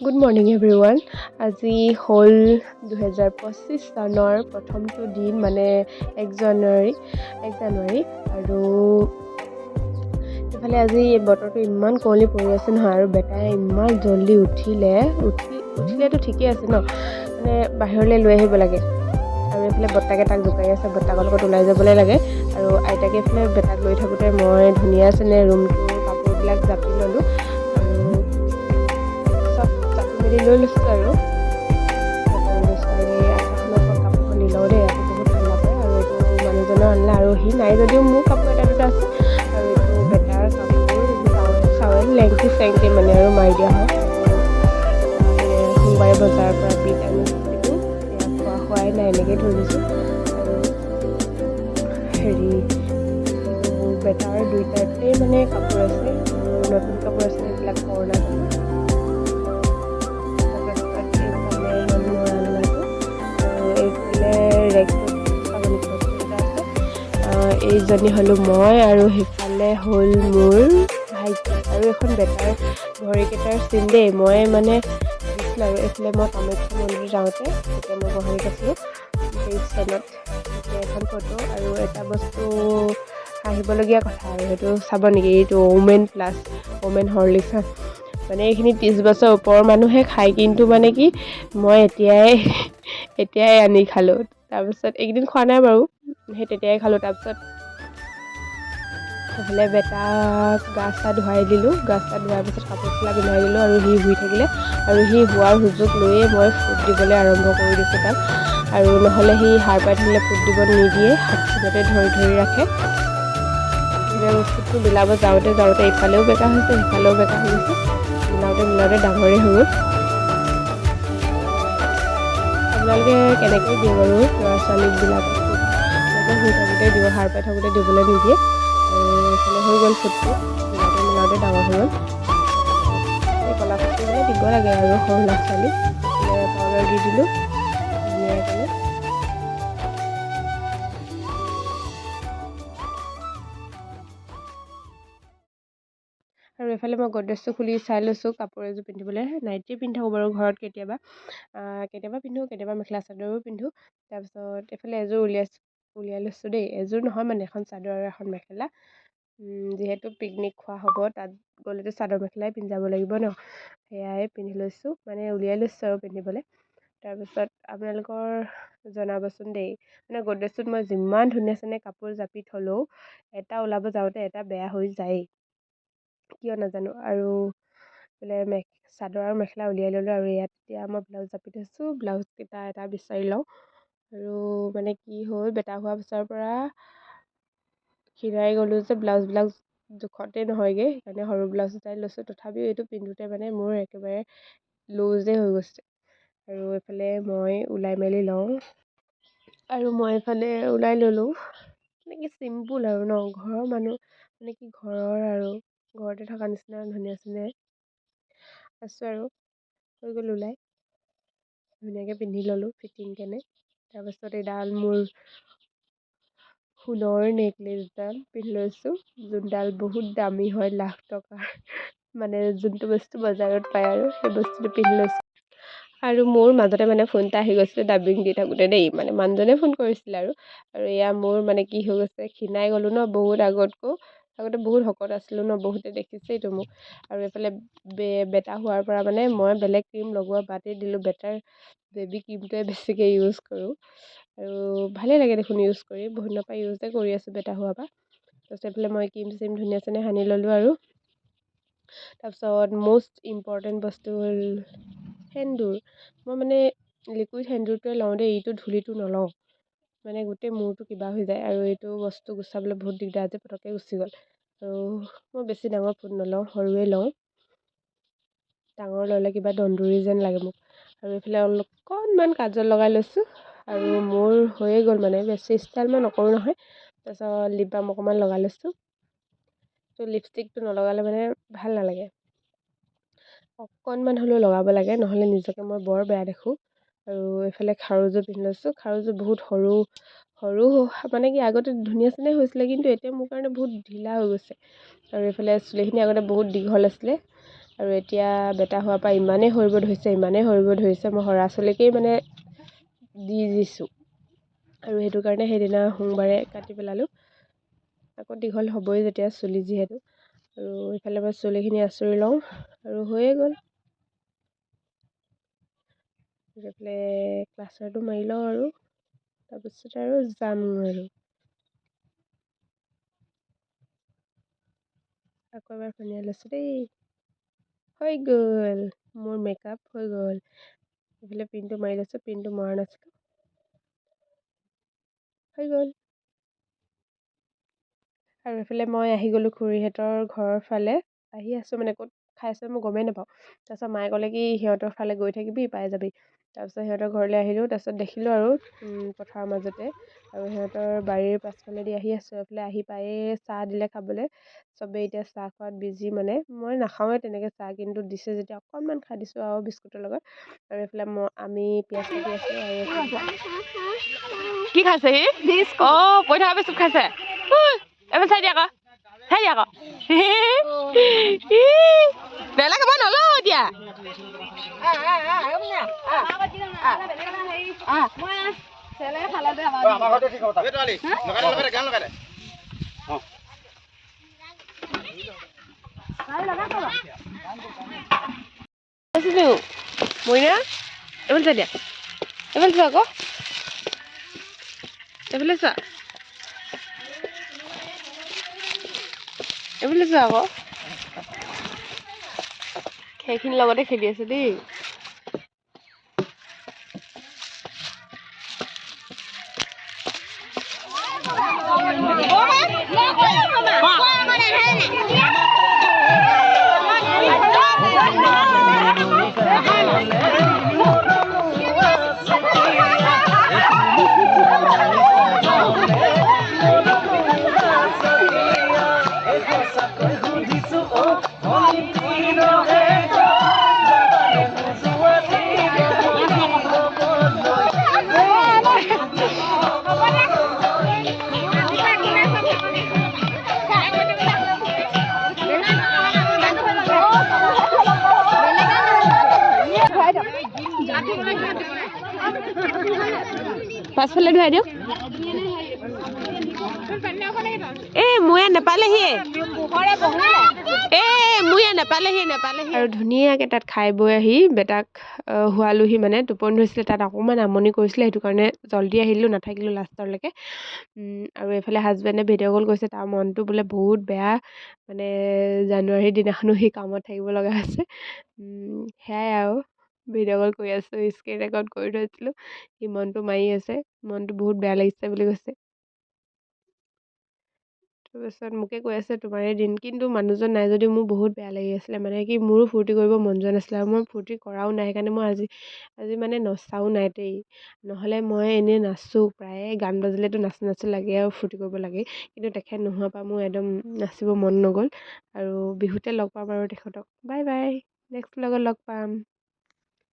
Good morning everyone. আজি হ'ল 2025 চনৰ প্ৰথমটো দিন, মানে 1 জানুৱাৰী আৰু ইফালে আজি বতৰটো ইমান কুঁৱলী পৰি আছে নহয়, আৰু বেটাই ইমান জল্দি উঠিলেতো ঠিকেই আছে ন, মানে বাহিৰলৈ লৈ আহিব লাগে। আৰু এইফালে বৰ্তাকে তাক জোকাৰি আছে, বৰ্তাকৰ লগত ওলাই যাবলৈ লাগে। আৰু আইতাকে এইফালে বেটাক লৈ থাকোঁতে মই ধুনীয়াচেনে ৰুমটো কাপোৰবিলাক জাপি ল'লোঁ আৰু চব জাপি মেলি লৈ লৈছোঁ আৰু আঁঠুৱাখনৰ ওপৰত কাপোৰখন নিলওঁ দেই, ৰাতি বহুত ঠাণ্ডা পৰে। আৰু এইটো মানুহজনৰ আনিলে, আৰু সি নাই যদিও মোৰ কাপোৰ এটা দুটা আছে। আৰু এইটো বেটাৰ কাপোৰ, চাৱেল লেংটি চেংটি মানে আৰু মাৰি দিয়া হয়। সোমবাৰে বজাৰৰ পৰা বিট আনিছিলোঁ, এয়া খোৱাই নাই, এনেকৈ থৈ দিছোঁ। আৰু বেটাৰ দুইটাতেই মানে কাপোৰ আছে, আৰু নতুন কাপোৰ আছে, এইবিলাক পুৰণা কাপোৰ। তাৰপাছত এইফালে হ'ল মোৰ আলনাটো, আৰু এইফালে ৰেকটোত ছাগলী পোৱালিকেইটা আছে। এইজনী হ'লোঁ মই, আৰু সেইফালে হ'ল মোৰ ভাইটি। আৰু এখন বেটাৰ ঘড়ীকেইটাৰ চিন দেই, মই মানে দিছিলোঁ। আৰু এইফালে মই কামাখ্যা মন্দিৰ যাওঁতে তেতিয়া মই ঘড়ী পাইছিলোঁ 23 চনত, তেতিয়া এখন ফটো। আৰু এটা বস্তু হাঁহিবলগীয়া কথা, আৰু সেইটো চাব নেকি, এইটো ওমেন হৰলিক্স, মানে এইখিনি 30 বছৰ ওপৰৰ মানুহে খায়, কিন্তু মানে কি মই এতিয়াই আনি খালোঁ। তাৰপিছত এইকেইদিন খোৱা নাই বাৰু, সেই তেতিয়াই খালোঁ। তাৰপিছত সেইফালে বেটাক গা চা ধুৱাই দিলোঁ, গা চা ধুৱাৰ পিছত কাপোৰ চোলা পিন্ধাই দিলোঁ, আৰু সি শুই থাকিলে। আৰু সি শোৱাৰ সুযোগ লৈয়ে মই ফুট দিবলৈ আৰম্ভ কৰি দিছোঁ তাক। আৰু নহ'লে সি সাৰ পাই থাকিলে ফুট দিব নিদিয়ে, হাতখনতে ধৰি ৰাখে। ফুটটো বিলাব যাওঁতে ইফালেও বেকা হৈছে, সিফালেও বেকা হৈ গৈছে, মিলাওঁতে ডাঙৰেই হৈ গ'ল। আপোনালোকে কেনেকৈ দিয়ে বাৰু ল'ৰা ছোৱালীবিলাকক ফুট? এনেকৈ শুই থাকোঁতে দিব, সাৰ পাই থাকোঁতে দিবলৈ নিদিয়ে। আৰু এইফালে হৈ গ'ল ফুটটো, মিলাওঁতে ডাঙৰ হৈ গ'ল। এই কলা ফুটটো মানে দিব লাগে আৰু সৰু ল'ৰা ছোৱালী। এইফালে পাউডাৰ দি দিলোঁ ধুনীয়াকৈ। আৰু এইফালে মই গড্ৰেজটো খুলি চাই লৈছোঁ কাপোৰ এযোৰ পিন্ধিবলৈ। নাইটিয়ে পিন্ধি থাকোঁ বাৰু ঘৰত, কেতিয়াবা পিন্ধোঁ, কেতিয়াবা মেখেলা চাদৰো পিন্ধোঁ। তাৰপিছত এইফালে এযোৰ উলিয়াই লৈছোঁ দেই, এযোৰ নহয় মানে এখন চাদৰ আৰু এখন মেখেলা। যিহেতু পিকনিক খোৱা হ'ব, তাত গ'লেতো চাদৰ মেখেলাই পিন্ধি যাব লাগিব ন, সেয়াই পিন্ধি লৈছোঁ, মানে উলিয়াই লৈছোঁ আৰু পিন্ধিবলৈ। তাৰপিছত আপোনালোকৰ জনাবচোন দেই, মানে গড্ৰেজটোত মই যিমান ধুনীয়াচেনে কাপোৰ জাপি থ'লেও এটা ওলাব যাওঁতে এটা বেয়া হৈ যায়েই, কিয় নাজানো। আৰু বোলে চাদৰ আৰু মেখেলা উলিয়াই ল'লোঁ, আৰু ইয়াত এতিয়া মই ব্লাউজ জাপি থৈছোঁ। ব্লাউজকেইটা এটা বিচাৰি লওঁ। আৰু মানে কি হ'ল, বেটা হোৱাৰ পিছৰ পৰা খীণাই গ'লোঁ যে, ব্লাউজবিলাক জোখতেই নহয়গৈ, সেইকাৰণে সৰু ব্লাউজ এটাই লৈছোঁ। তথাপিও এইটো পিন্ধোতে মানে মোৰ একেবাৰে লুজেই হৈ গৈছে। আৰু এইফালে মই ওলাই মেলি লওঁ, আৰু মই এইফালে ওলাই ল'লোঁ। এনেকৈ চিম্পুল আৰু ন, ঘৰৰ মানুহ মানে কি, ঘৰতে থকা নিচিনা ধুনীয়াচেনে আছোঁ। আৰু হৈ গ'ল ওলাই, ধুনীয়াকৈ পিন্ধি ল'লোঁ ফিটিং কেনে। তাৰপাছত এইডাল মোৰ সোণৰ নেকলেছডাল পিন্ধি লৈছোঁ, যোনডাল বহুত দামী হয়, লাখ টকাৰ, মানে যোনটো বস্তু বজাৰত পায় আৰু সেই বস্তুটো পিন্ধি লৈছোঁ। আৰু মোৰ মাজতে মানে ফোন এটা আহি গৈছিলে ডাবিং দি থাকোঁতে দেই, মানে মানুহজনে ফোন কৰিছিলে। আৰু এয়া মোৰ মানে কি হৈ গৈছে, খীণাই গ'লোঁ ন বহুত আগতে বহুত শকত আছিলোঁ ন, বহুতে দেখিছেইতো মোক। আৰু এইফালে বেটা হোৱাৰ পৰা মানে মই বেলেগ ক্ৰীম লগোৱা বাদেই দিলোঁ, বেটাৰ বেবী ক্ৰীমটোৱে বেছিকৈ ইউজ কৰোঁ। আৰু ভালেই লাগে দেখোন ইউজ কৰি, বহুত দিনৰ পৰা ইউজে কৰি আছোঁ বেটা হোৱাৰ পৰা। তাৰপিছত এইফালে মই ক্ৰীম চিম ধুনীয়াচেনে সানি ল'লোঁ। আৰু তাৰপিছত মষ্ট ইম্পৰ্টেণ্ট বস্তু হ'ল সেন্দুৰ। মই মানে লিকুইড সেন্দুৰটোৱে লওঁ দেই, এইটো ধূলিটো নলওঁ, মানে গোটেই মূৰটো কিবা হৈ যায়। আৰু এইটো বস্তু গুচাবলৈ বহুত দিগদাৰ, যে পটককৈ গুচি গ'ল। আৰু মই বেছি ডাঙৰ ফুট নলওঁ, সৰুৱে লওঁ, ডাঙৰ ল'লে কিবা দন্দুৰি যেন লাগে মোক। আৰু এইফালে অকণমান কাজল লগাই লৈছোঁ, আৰু মোৰ হৈয়ে গ'ল, মানে বেছি ষ্টাইল মই নকৰোঁ নহয়। তাৰপিছত লিপ বাম অকণমান লগাই লৈছোঁ। তো লিপষ্টিকটো নলগালে মানে ভাল নালাগে, অকণমান হ'লেও লগাব লাগে, নহ'লে নিজকে মই বৰ বেয়া দেখোঁ। আৰু এইফালে খাৰুযোৰ পিন্ধি লৈছোঁ, খাৰুযোৰ বহুত সৰু মানে কি আগতে ধুনীয়া চিনাই হৈছিলে, কিন্তু এতিয়া মোৰ কাৰণে বহুত ঢিলা হৈ গৈছে। আৰু এইফালে চুলিখিনি আগতে বহুত দীঘল আছিলে, আৰু এতিয়া বেটা হোৱাৰ পৰা ইমানেই সৰিব ধৰিছে, মই সৰা চুলিকেই মানে দি দিছোঁ। আৰু সেইটো কাৰণে সেইদিনা সোমবাৰে কাটি পেলালোঁ। আকৌ দীঘল হ'বই যেতিয়া চুলি যিহেতু। আৰু এইফালে মই চুলিখিনি আঁচুৰি লওঁ আৰু হৈয়ে গ'ল। এইফালে ক্লাছাৰটো মাৰি লওঁ আৰু তাৰপিছত আৰু যাম আৰু। আকৌ এবাৰ ফণিয়াই লৈছোঁ দেই। হৈ গ'ল, মোৰ মেকআপ হৈ গ'ল। এইফালে পিনটো মাৰি লৈছোঁ, পিনটো মৰা নাছিলোঁ, হৈ গ'ল। আৰু এইফালে মই আহি গ'লোঁ খুৰীহঁতৰ ঘৰৰ ফালে। আহি আছোঁ মানে ক'ত খাই আছোঁ মই গমেই নাপাওঁ। তাৰপিছত মায়ে ক'লে কি সিহঁতৰ ফালে গৈ থাকিবি পাই যাবি। তাৰপিছত সিহঁতৰ ঘৰলৈ আহিলোঁ, তাৰপিছত দেখিলোঁ আৰু পথাৰৰ মাজতে, আৰু সিহঁতৰ বাৰীৰ পাছফালেদি আহি আছোঁ। এইফালে আহি পায়েই চাহ দিলে খাবলৈ। চবেই এতিয়া চাহ খোৱাত বিজি মানে। মই নাখাওঁৱে তেনেকৈ চাহ, কিন্তু দিছে যেতিয়া অকণমান খাই দিছোঁ আৰু বিস্কুটৰ লগত। আৰু এইফালে আমি পিঁয়াজ কাটি আছোঁ, আৰু কি খাইছে সি? অঁ, পৰি থকা বিস্কুট খাইছে। এবাৰ চাই দিয়া আকৌ, বেলেগ খাব নলওঁ এতিয়া। মইনা এইফালে চাই দিয়া, এইফালে চোৱা আকৌ, এইফালে চোৱা, এইফালে চোৱা আকৌ। সেইখিনিৰ লগতে খেলি আছে দেই। পাছফালে ধুৱাই দিয়ক। মোৰে নাপালেহি, আৰু ধুনীয়াকৈ তাত খাই বৈ আহি বেটাক শুৱালোহি, মানে টোপনি ধৰিছিলে, তাত অকণমান আমনি কৰিছিলে, সেইটো কাৰণে জল্দি আহিলোঁ, নাথাকিলোঁ লাষ্টলৈকে। আৰু এইফালে হাজবেণ্ডে ভিডিঅ' কল কৰিছে, তাৰ মনটো বোলে বহুত বেয়া, মানে জানুৱাৰীৰ দিনাখনো সি কামত থাকিব লগা হৈছে। সেয়াই আৰু ভিডিঅ' কল কৰি আছোঁ, স্ক্ৰীন ৰেকৰ্ড কৰি থৈছিলোঁ, সি মনটো মাৰি আছে, মনটো বহুত বেয়া লাগিছে বুলি কৈছে। তাৰপিছত মোকে কৈ আছে তোমাৰে দিন, কিন্তু মানুহজন নাই যদিও মোৰ বহুত বেয়া লাগি আছিলে, মানে কি মোৰো ফূৰ্তি কৰিব মন যোৱা নাছিলে, আৰু মই ফূৰ্তি কৰাও নাই, সেইকাৰণে মই আজি মানে নচাও নাই দেই। নহ'লে মই এনেই নাচোঁ, প্ৰায়ে গান বাজিলেতো নাচো নাচো লাগে আৰু ফূৰ্তি কৰিব লাগে, কিন্তু তেখেত নোহোৱাৰ পৰা মোৰ একদম নাচিব মন নগ'ল। আৰু বিহুতে লগ পাম আৰু তেখেতক। বাই বাই, নেক্সট লগত লগ পাম।